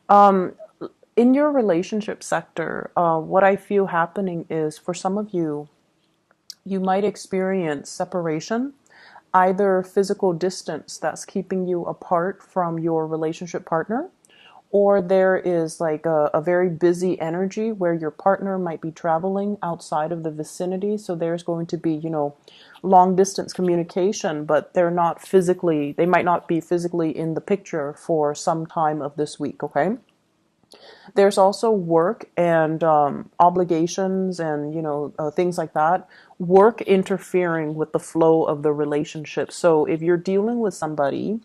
Um, in your relationship sector, what I feel happening is for some of you, you might experience separation, either physical distance that's keeping you apart from your relationship partner, or there is like a very busy energy where your partner might be traveling outside of the vicinity. So there's going to be, long distance communication, but they might not be physically in the picture for some time of this week, okay? There's also work and obligations and things like that. Work interfering with the flow of the relationship. So if you're dealing with somebody,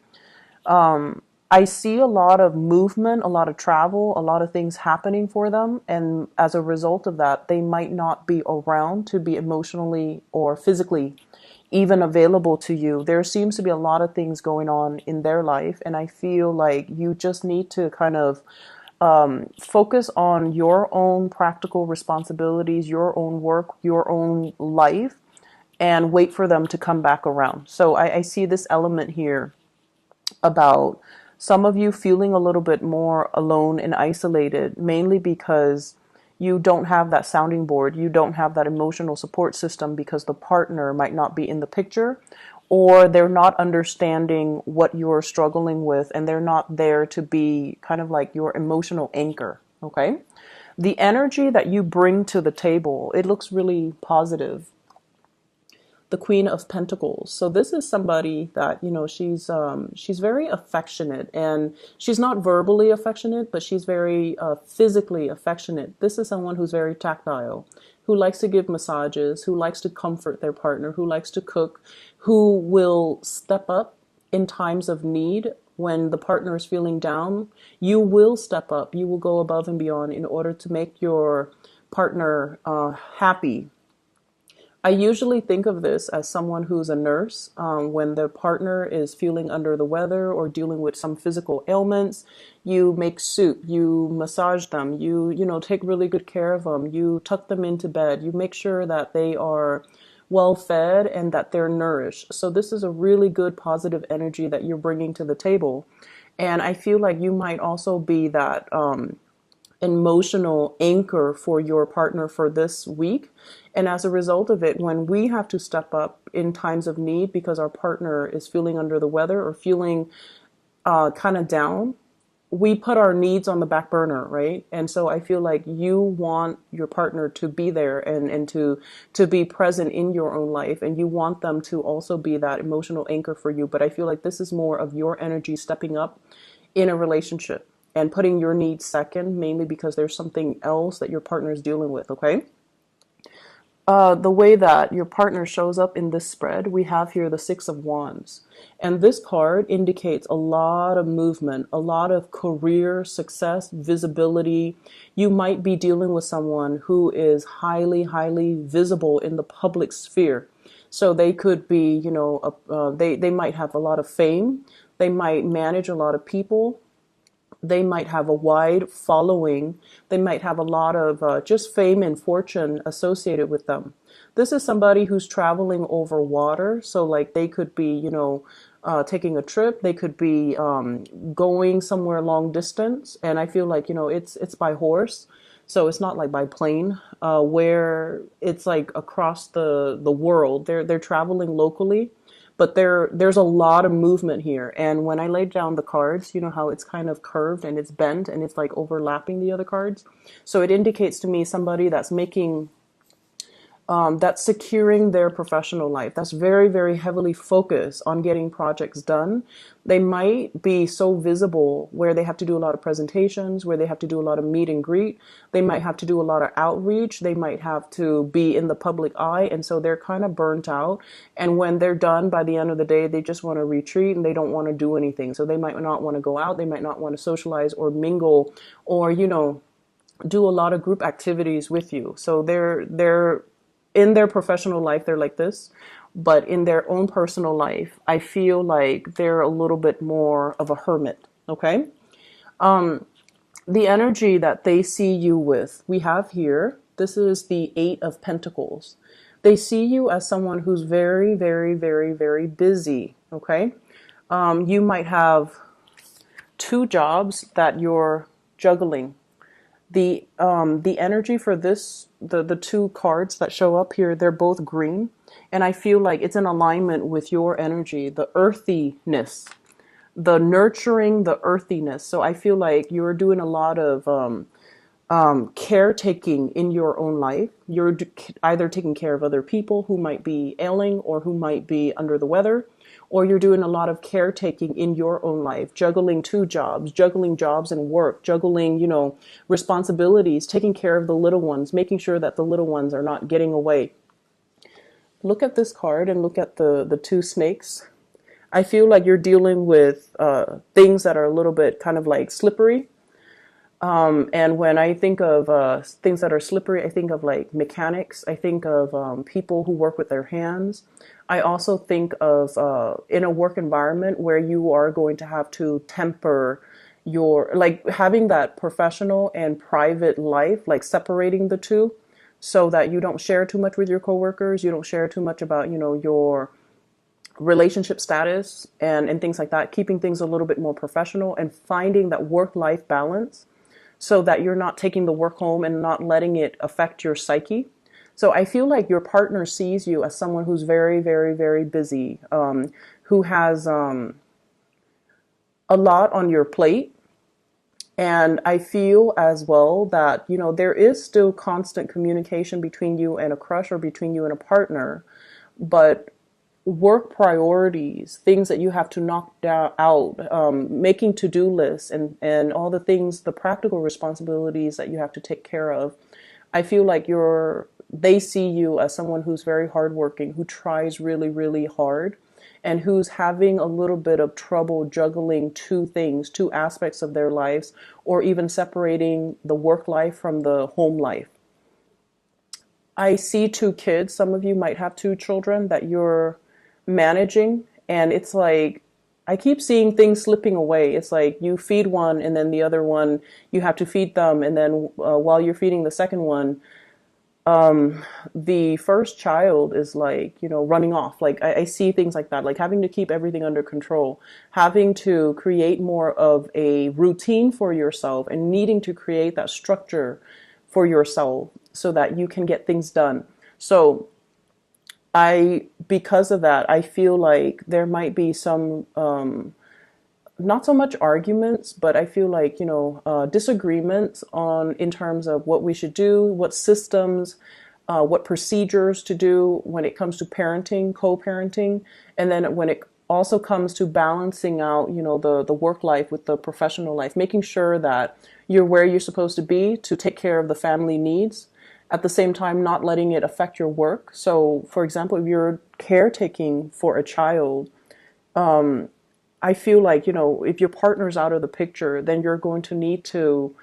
I see a lot of movement, a lot of travel, a lot of things happening for them. And as a result of that, they might not be around to be emotionally or physically even available to you. There seems to be a lot of things going on in their life. And I feel like you just need to kind of focus on your own practical responsibilities, your own work, your own life, and wait for them to come back around. So I see this element here about some of you feeling a little bit more alone and isolated, mainly because you don't have that sounding board. You don't have that emotional support system because the partner might not be in the picture, or they're not understanding what you're struggling with, and they're not there to be kind of like your emotional anchor. Okay. The energy that you bring to the table, it looks really positive. The Queen of Pentacles. So this is somebody that, she's very affectionate, and she's not verbally affectionate, but she's very physically affectionate. This is someone who's very tactile, who likes to give massages, who likes to comfort their partner, who likes to cook, who will step up in times of need. When the partner is feeling down, you will step up. You will go above and beyond in order to make your partner happy. I usually think of this as someone who's a nurse. When their partner is feeling under the weather or dealing with some physical ailments, you make soup, you massage them, you take really good care of them, you tuck them into bed, you make sure that they are well fed and that they're nourished. So this is a really good positive energy that you're bringing to the table. And I feel like you might also be that emotional anchor for your partner for this week. And as a result of it, when we have to step up in times of need because our partner is feeling under the weather or feeling kind of down, we put our needs on the back burner, right? And so I feel like you want your partner to be there and to be present in your own life, and you want them to also be that emotional anchor for you. But I feel like this is more of your energy stepping up in a relationship and putting your needs second, mainly because there's something else that your partner is dealing with, okay? The way that your partner shows up in this spread, we have here the Six of Wands. And this card indicates a lot of movement, a lot of career success, visibility. You might be dealing with someone who is highly, highly visible in the public sphere. So they could be, they might have a lot of fame. They might manage a lot of people. They might have a wide following. They might have a lot of just fame and fortune associated with them. This is somebody who's traveling over water. So like they could be, taking a trip. They could be going somewhere long distance. And I feel like, it's by horse. So it's not like by plane, where it's like across the world. They're traveling locally. But there's a lot of movement here. And when I laid down the cards, you know how it's kind of curved and it's bent and it's like overlapping the other cards. So it indicates to me somebody that's making that's securing their professional life. That's very, very heavily focused on getting projects done. They might be so visible where they have to do a lot of presentations, where they have to do a lot of meet and greet. They might have to do a lot of outreach. They might have to be in the public eye. And so they're kind of burnt out. And when they're done by the end of the day, they just want to retreat and they don't want to do anything. So they might not want to go out. They might not want to socialize or mingle or, do a lot of group activities with you. So they're in their professional life, they're like this, but in their own personal life, I feel like they're a little bit more of a hermit. Okay. The energy that they see you with, we have here, this is the Eight of Pentacles. They see you as someone who's very, very, very, very busy. Okay. You might have two jobs that you're juggling. The energy for this, the two cards that show up here, they're both green, and I feel like it's in alignment with your energy, the earthiness, the nurturing, the earthiness. So I feel like you're doing a lot of caretaking in your own life. You're either taking care of other people who might be ailing or who might be under the weather, or you're doing a lot of caretaking in your own life, juggling two jobs, juggling jobs and work, juggling, responsibilities, taking care of the little ones, making sure that the little ones are not getting away. Look at this card and look at the two snakes. I feel like you're dealing with things that are a little bit kind of like slippery. And when I think of things that are slippery, I think of like mechanics. I think of people who work with their hands. I also think of in a work environment where you are going to have to temper your, like having that professional and private life, like separating the two so that you don't share too much with your coworkers. You don't share too much about, your relationship status and things like that, keeping things a little bit more professional and finding that work-life balance so that you're not taking the work home and not letting it affect your psyche. So I feel like your partner sees you as someone who's very, very, very busy, who has a lot on your plate. And I feel as well that, there is still constant communication between you and a crush or between you and a partner, but work priorities, things that you have to knock out, making to-do lists and all the things, the practical responsibilities that you have to take care of. I feel like they see you as someone who's very hardworking, who tries really, really hard, and who's having a little bit of trouble juggling two things, two aspects of their lives, or even separating the work life from the home life. I see two kids. Some of you might have two children that you're managing, and it's like I keep seeing things slipping away. It's like you feed one and then the other one you have to feed them, and then while you're feeding the second one, the first child is like running off. Like I see things like that, like having to keep everything under control, having to create more of a routine for yourself and needing to create that structure for yourself so that you can get things done. So because of that, I feel like there might be some, not so much arguments, but I feel like, disagreements in terms of what we should do, what systems, what procedures to do when it comes to parenting, co-parenting. And then when it also comes to balancing out, the work life with the professional life, making sure that you're where you're supposed to be to take care of the family needs, at the same time not letting it affect your work. So, for example, if you're caretaking for a child, I feel like, if your partner's out of the picture, then you're going to need to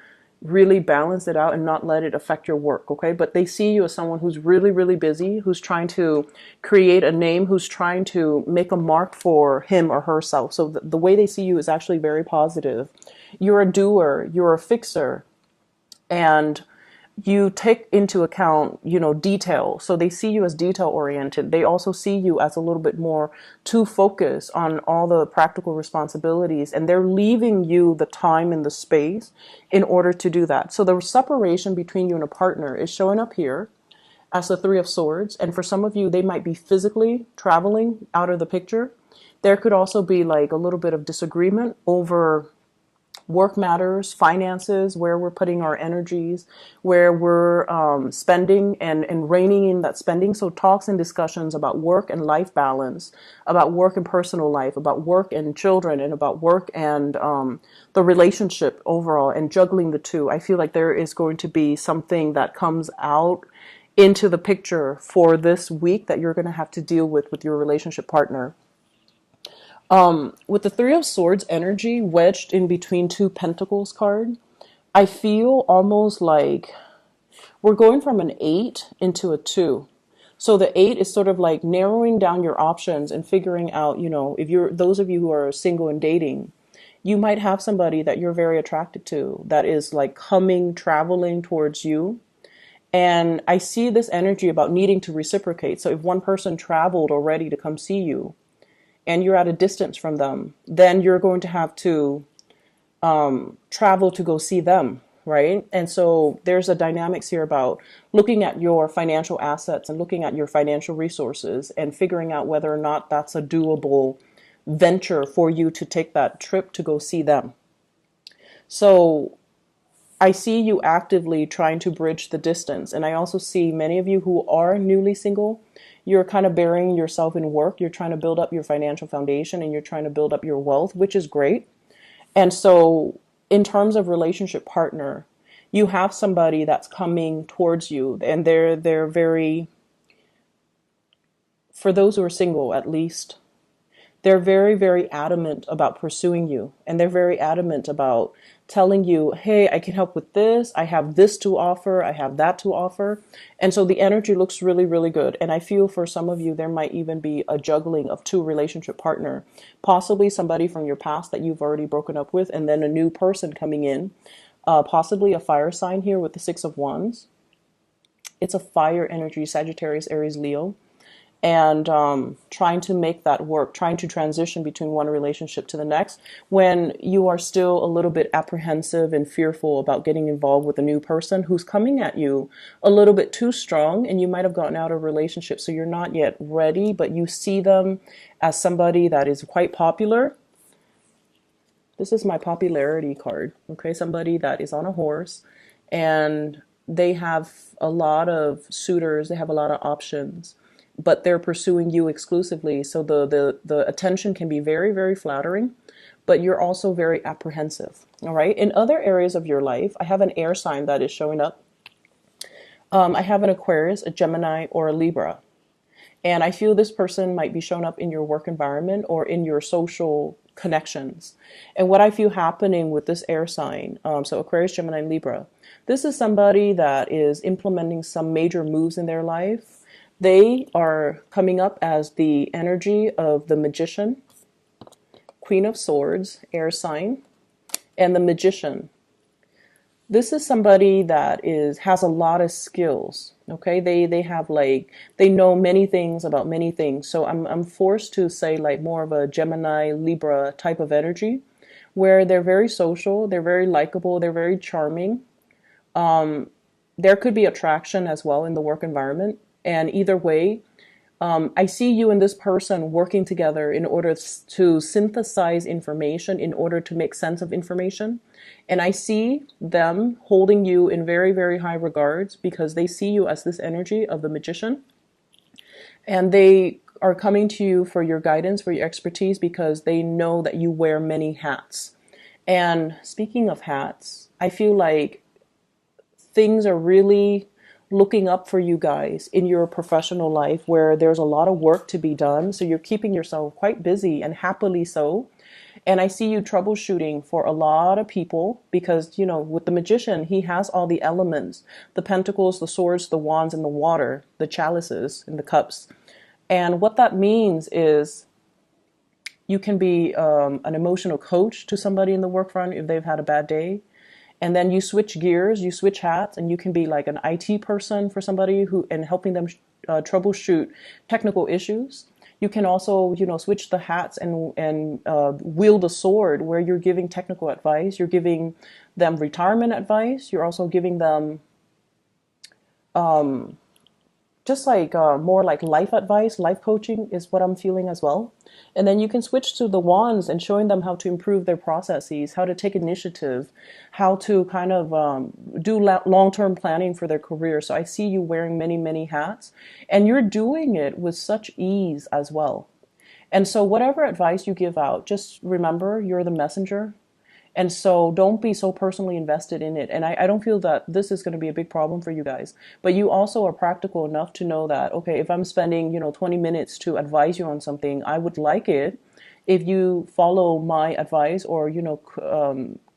really balance it out and not let it affect your work, okay? But they see you as someone who's really, really busy, who's trying to create a name, who's trying to make a mark for him or herself. So the way they see you is actually very positive. You're a doer, you're a fixer, and you take into account, detail. So they see you as detail oriented. They also see you as a little bit more to focus on all the practical responsibilities, and they're leaving you the time and the space in order to do that. So the separation between you and a partner is showing up here as the Three of Swords. And for some of you, they might be physically traveling out of the picture. There could also be like a little bit of disagreement over work matters, finances, where we're putting our energies, where we're spending and reining in that spending. So talks and discussions about work and life balance, about work and personal life, about work and children, and about work and the relationship overall, and juggling the two. I feel like there is going to be something that comes out into the picture for this week that you're going to have to deal with your relationship partner. With the Three of Swords energy wedged in between two Pentacles card, I feel almost like we're going from an 8 into a 2. So the 8 is sort of like narrowing down your options and figuring out, if you're those of you who are single and dating, you might have somebody that you're very attracted to that is like traveling towards you. And I see this energy about needing to reciprocate. So if one person traveled already to come see you, and you're at a distance from them, then you're going to have to travel to go see them, right? And so there's a dynamics here about looking at your financial assets and looking at your financial resources and figuring out whether or not that's a doable venture for you to take that trip to go see them. So I see you actively trying to bridge the distance. And I also see many of you who are newly single, you're kind of burying yourself in work. You're trying to build up your financial foundation and you're trying to build up your wealth, which is great. And so, in terms of relationship partner, you have somebody that's coming towards you, and they're very, for those who are single at least, they're very, very adamant about pursuing you, and they're very adamant about telling you, hey, I can help with this, I have this to offer, I have that to offer. And so the energy looks really, really good. And I feel for some of you there might even be a juggling of two relationship partner, possibly somebody from your past that you've already broken up with, and then a new person coming in, possibly a fire sign here with the Six of Wands. It's a fire energy, Sagittarius, Aries, Leo, and trying to make that work, trying to transition between one relationship to the next when you are still a little bit apprehensive and fearful about getting involved with a new person who's coming at you a little bit too strong, and you might have gotten out of a relationship, so you're not yet ready, but you see them as somebody that is quite popular. This is my popularity card, okay? Somebody that is on a horse, and they have a lot of suitors, they have a lot of options, but they're pursuing you exclusively. So the attention can be very, very flattering, but you're also very apprehensive. All right. In other areas of your life, I have an air sign that is showing up. I have an Aquarius, a Gemini, or a Libra. And I feel this person might be showing up in your work environment or in your social connections. And what I feel happening with this air sign, so Aquarius, Gemini, Libra, this is somebody that is implementing some major moves in their life. They are coming up as the energy of the Magician, Queen of Swords, air sign, and the Magician. This is somebody that has a lot of skills. Okay, they have they know many things about many things. So I'm forced to say more of a Gemini, Libra type of energy, where they're very social, they're very likable, they're very charming. There could be attraction as well in the work environment. And either way, I see you and this person working together in order to synthesize information, in order to make sense of information. And I see them holding you in very, very high regards because they see you as this energy of the Magician. And they are coming to you for your guidance, for your expertise, because they know that you wear many hats. And speaking of hats, I feel like things are really looking up for you guys in your professional life where there's a lot of work to be done. So you're keeping yourself quite busy, and happily so. And I see you troubleshooting for a lot of people because, with the Magician, he has all the elements, the pentacles, the swords, the wands, and the water, the chalices and the cups. And what that means is you can be an emotional coach to somebody in the work front if they've had a bad day. And then you switch gears, you switch hats, and you can be like an IT person for somebody and helping them troubleshoot technical issues. You can also, switch the hats and wield a sword where you're giving technical advice. You're giving them retirement advice. You're also giving them just more like life advice, life coaching is what I'm feeling as well. And then you can switch to the wands and showing them how to improve their processes, how to take initiative, how to kind of do long-term planning for their career. So I see you wearing many, many hats, and you're doing it with such ease as well. And so whatever advice you give out, just remember you're the messenger. And so don't be so personally invested in it. And I don't feel that this is going to be a big problem for you guys. But you also are practical enough to know that, okay, if I'm spending, 20 minutes to advise you on something, I would like it if you follow my advice or,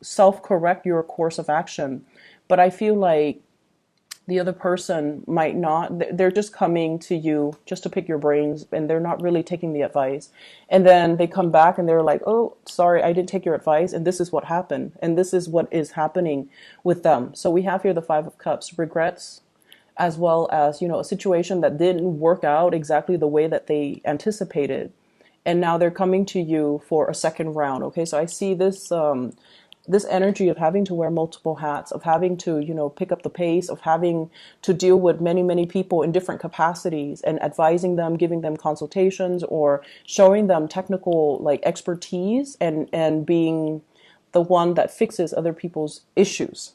self-correct your course of action. But I feel like the other person might not, they're just coming to you just to pick your brains, and they're not really taking the advice. And then they come back and they're like, oh, sorry, I didn't take your advice, and this is what happened. And this is what is happening with them. So we have here the Five of Cups, regrets, as well as, a situation that didn't work out exactly the way that they anticipated. And now they're coming to you for a second round. Okay, so I see this this energy of having to wear multiple hats, of having to, pick up the pace, of having to deal with many, many people in different capacities and advising them, giving them consultations, or showing them technical like expertise, and being the one that fixes other people's issues.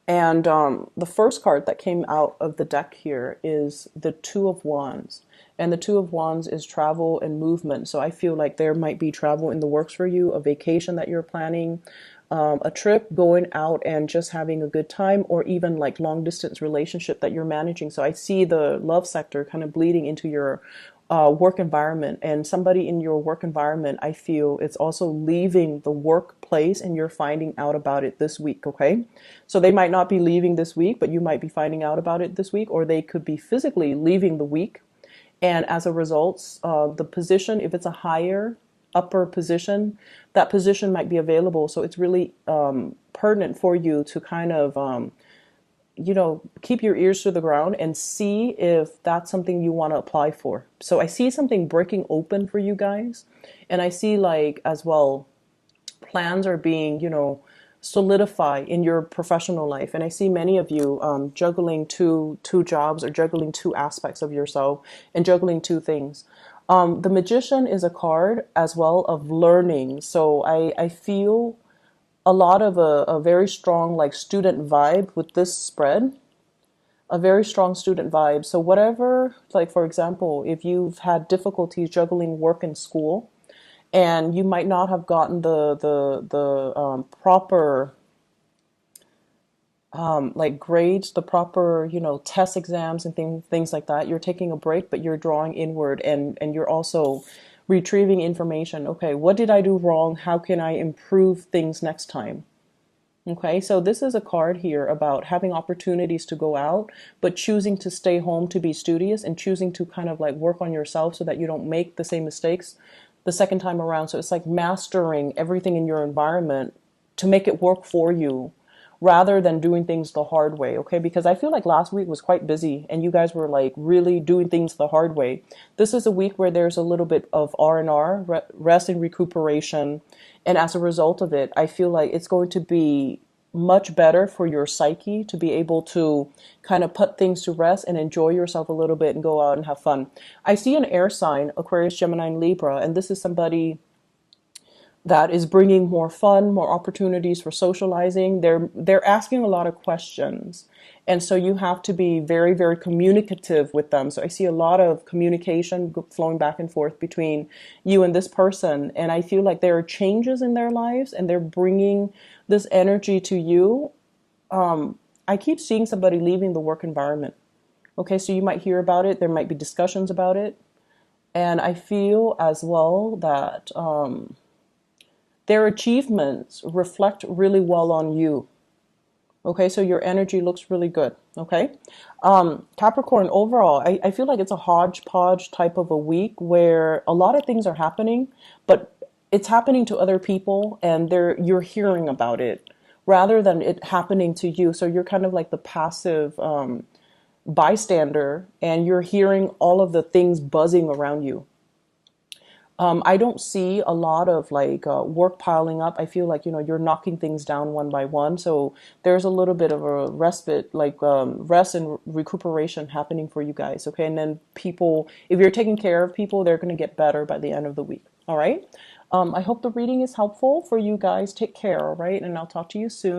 And the first card that came out of the deck here is the Two of Wands. And the Two of Wands is travel and movement. So I feel like there might be travel in the works for you, a vacation that you're planning, a trip, going out and just having a good time, or even like long distance relationship that you're managing. So I see the love sector kind of bleeding into your work environment, and somebody in your work environment, I feel it's also leaving the workplace and you're finding out about it this week. Okay. So they might not be leaving this week, but you might be finding out about it this week, or they could be physically leaving the week. And as a result, the position, if it's a higher upper position, that position might be available. So it's really pertinent for you to kind of, keep your ears to the ground and see if that's something you want to apply for. So I see something breaking open for you guys. And I see like as well, plans are being, solidify in your professional life. And I see many of you juggling two jobs, or juggling two aspects of yourself, and juggling two things. The Magician is a card as well of learning. So I feel a lot of a very strong like student vibe with this spread, a very strong student vibe. So whatever, like for example, if you've had difficulties juggling work and school, and you might not have gotten the proper like grades, the proper, test exams and things like that. You're taking a break, but you're drawing inward, and you're also retrieving information. Okay, what did I do wrong? How can I improve things next time? Okay, so this is a card here about having opportunities to go out, but choosing to stay home to be studious, and choosing to kind of like work on yourself so that you don't make the same mistakes the second time around. So it's like mastering everything in your environment to make it work for you, rather than doing things the hard way. Okay, because I feel like last week was quite busy and you guys were like really doing things the hard way. This is a week where there's a little bit of R&R, rest and recuperation, and as a result of it, I feel like it's going to be much better for your psyche to be able to kind of put things to rest and enjoy yourself a little bit and go out and have fun. I see an air sign, Aquarius, Gemini, and Libra, and this is somebody that is bringing more fun, more opportunities for socializing. They're asking a lot of questions. And so you have to be very, very communicative with them. So I see a lot of communication flowing back and forth between you and this person. And I feel like there are changes in their lives and they're bringing this energy to you. I keep seeing somebody leaving the work environment. Okay, so you might hear about it. There might be discussions about it. And I feel as well that their achievements reflect really well on you. Okay, so your energy looks really good. Okay, Capricorn, overall, I feel like it's a hodgepodge type of a week where a lot of things are happening, but it's happening to other people and you're hearing about it rather than it happening to you. So you're kind of like the passive bystander, and you're hearing all of the things buzzing around you. I don't see a lot of like work piling up. I feel like, you're knocking things down one by one. So there's a little bit of a respite, like rest and recuperation happening for you guys. Okay. And then people, if you're taking care of people, they're going to get better by the end of the week. All right. I hope the reading is helpful for you guys. Take care. All right. And I'll talk to you soon.